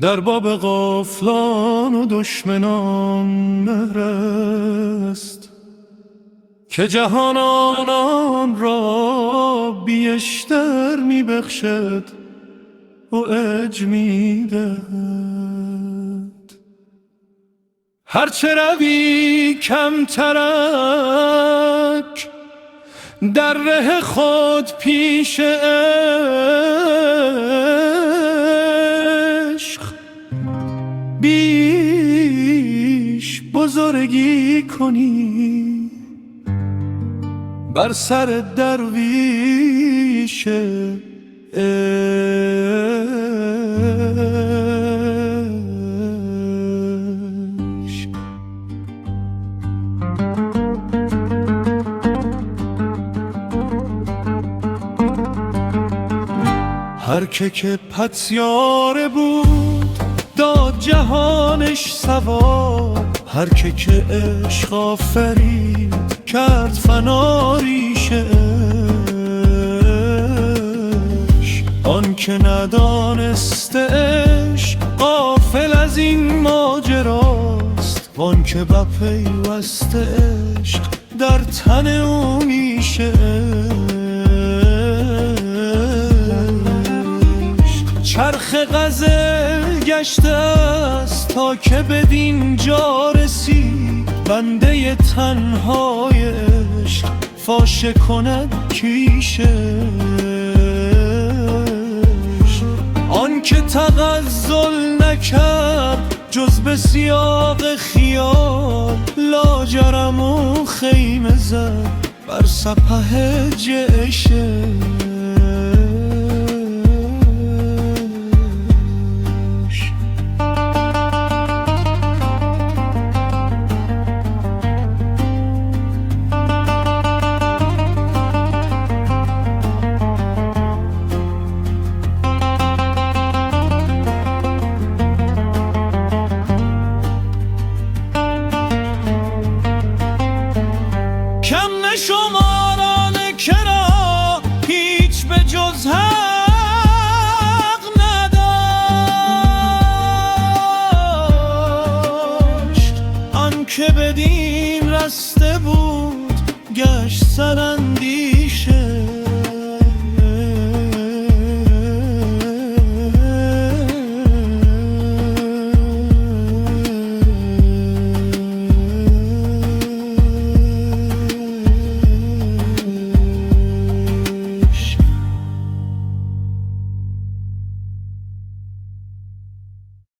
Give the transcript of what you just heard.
در باب غافلان و دشمنان مهر است که جهان آنان را بیشتر می بخشد و اج می دهد. هرچه روی کمترک در ره خود پیش عشق، بیش بزرگی کنی بر سر درویش عشق. هر که پتیاره بود داد جهانش سوار، هر که عشق آفرید کرد فنا ریش عشق. آن که ندانسته عشق غافل از این ماجراست، وان که بپیوسته عشق در تن او میشه. چرخ غزل گشته است تا که بدین جا رسید، بنده تنهای عشق فاشه کند کیش عشق. آن که تغزل نکرد جز به سیاق خیال، لاجرم و خیمه زد بر سپه جیش. کم نشماران کرا هیچ به جز حق نداشت. آن که بدین رسته بود گشت سراندیشه.